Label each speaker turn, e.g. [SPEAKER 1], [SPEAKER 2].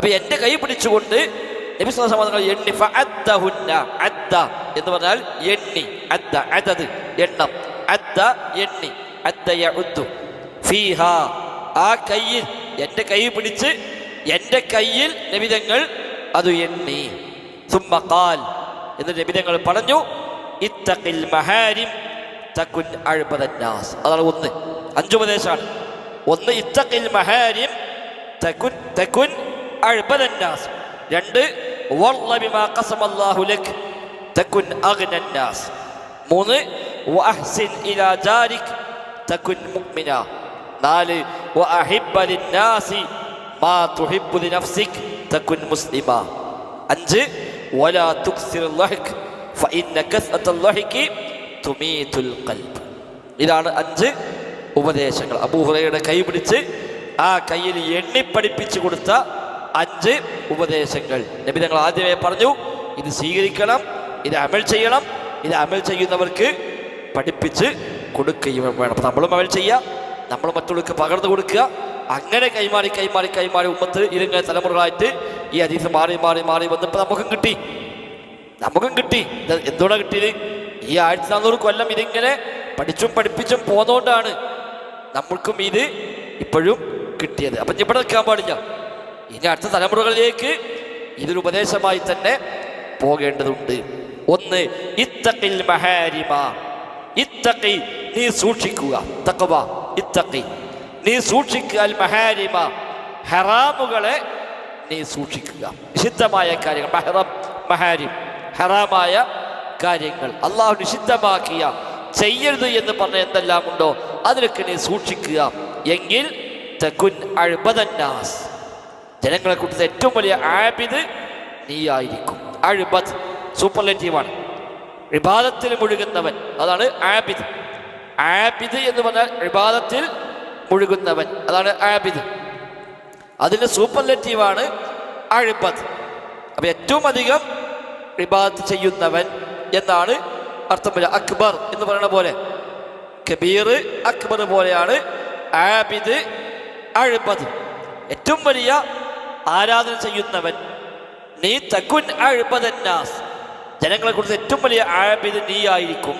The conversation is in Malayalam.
[SPEAKER 1] അപ്പൊ എന്റെ കൈ പിടിച്ചുകൊണ്ട് നബി സ്വല്ലല്ലാഹു അലൈഹി വസല്ലം എണ്ണി ഫഅദ്ദഹുന്ന. അദ്ദ എന്ന് പറഞ്ഞാൽ എണ്ണി, അദ്ദ അദദ് എണ്ണം, അദ്ദ എണ്ണി, അദ്ദ യഉദ്ദു ഫീഹാ ആ കയ്യിൽ, എന്റെ കൈ പിടിച്ച് എന്റെ കയ്യിൽ നബിതങ്ങൾ അത് എണ്ണി. സുമ്മ ഖാൽ എന്ന് നബിതങ്ങൾ പറഞ്ഞു ഇത്തഖിൽ മഹാരിം തകുൻ അഅ്ബദന്നാസ്. അതാണ് ഒന്ന്, 5 ഉപദേശമാണ്. ഒന്ന് ഇത്തഖിൽ മഹാരിം തകുൻ അഅ്ബദന്നാസ്. 2 വല്ല ബിമാ ഖസമല്ലാഹു ലക് തകുൻ അഗ്നന്നാസ്. 3 വഅഹ്സിൻ ഇലാ ജാരിക് തകുൻ മുഅ്മിനാ. 4 വഅഹിബ്ബ ലിന്നാസി മാ തുഹിബ്ബു ലിനഫ്സിക് തകുൻ മുസ്ലിമാ. 5 വലാ തുക്സിർ ലഹ്ക് ഫഇന്ന കസ്അത്തൽ ലഹ്കി തുമീതുൽ ഖൽബ്. ഇതാണ് 5 ഉപദേശങ്ങൾ. അബൂ ഹുറൈറയുടെ കൈ പിടിച്ച് ആ കയ്യിൽ എണ്ണി പഠിപ്പിച്ചു കൊടുത്ത 5 ഉപദേശങ്ങൾ നബി തങ്ങൾ ആദ്യമേ പറഞ്ഞു, ഇത് സ്വീകരിക്കണം, ഇത് അമൽ ചെയ്യണം, ഇത് അമൽ ചെയ്യുന്നവർക്ക് പഠിപ്പിച്ച് കൊടുക്കുകയും വേണം. അപ്പം നമ്മളും അമൽ ചെയ്യുക, നമ്മൾ മറ്റുള്ളവർക്ക് പകർന്നു കൊടുക്കുക. അങ്ങനെ കൈമാറി കൈമാറി കൈമാറി ഉമ്മത്ത് ഇരുങ്ങ തലമുറകളായിട്ട് ഈ ഹദീസ് മാറി മാറി മാറി വന്നപ്പോൾ നമുക്കും കിട്ടി. എന്തുകൊണ്ടാണ് കിട്ടിയത്? ഈ 1400 കൊല്ലം ഇതിങ്ങനെ പഠിച്ചും പഠിപ്പിച്ചും പോന്നോണ്ടാണ് നമ്മൾക്കും ഇത് ഇപ്പോഴും കിട്ടിയത്. അപ്പം ഇവിടെ നിൽക്കാൻ പാടില്ല. ഇനി അടുത്ത തലമുറകളിലേക്ക് ഇതൊരു ഉപദേശമായി തന്നെ പോകേണ്ടതുണ്ട്. 1 ഇത്തഖിൽ മഹാരിമ. ഇത്തഖി നീ സൂക്ഷിക്കുക, തഖ്വ ഇത്തഖി നീ സൂക്ഷിക്കുക, അൽ മഹാരിമ ഹറാമുകളെ നീ സൂക്ഷിക്കുക. നിഷിദ്ധമായ കാര്യങ്ങൾ, മഹാരിം ഹറാമായ കാര്യങ്ങൾ, അള്ളാഹു നിഷിദ്ധമാക്കിയ ചെയ്യരുത് എന്ന് പറഞ്ഞ എന്തെല്ലാം ഉണ്ടോ അതിലൊക്കെ നീ സൂക്ഷിക്കുക. എങ്കിൽ തകുൻ അഅ്ബദന്നാസ് ജനങ്ങളെ കൂട്ടത്തിൽ ഏറ്റവും വലിയ ആബിദ് നീയായിരിക്കും. അഅ്ബദ് സൂപ്പർലേറ്റീവാണ്. ഇബാദത്തിൽ മുഴുകുന്നവൻ, അതാണ് ആബിദ്. ആബിദ് എന്ന് പറഞ്ഞാൽ ഇബാദത്തിൽ മുഴുകുന്നവൻ, അതാണ് ആബിദ്. അതിൻ്റെ സൂപ്പർലേറ്റീവാണ് അഅ്ബദ്. അപ്പം ഏറ്റവും അധികം ഇബാദത്ത് ചെയ്യുന്നവൻ എന്നാണ് അർത്ഥം വരിക. അക്ബർ എന്ന് പറയുന്ന പോലെ, കബീർ അക്ബർ പോലെയാണ് ആബിദ് അഅ്ബദ്. ഏറ്റവും വലിയ ആരാധന ചെയ്യുന്നവൻ നീ തകുൻ അഅ്ബദന്നാസ് ജനങ്ങളെ കുറിച്ച് ഏറ്റവും വലിയ ആബിദ് നീ ആയിരിക്കും.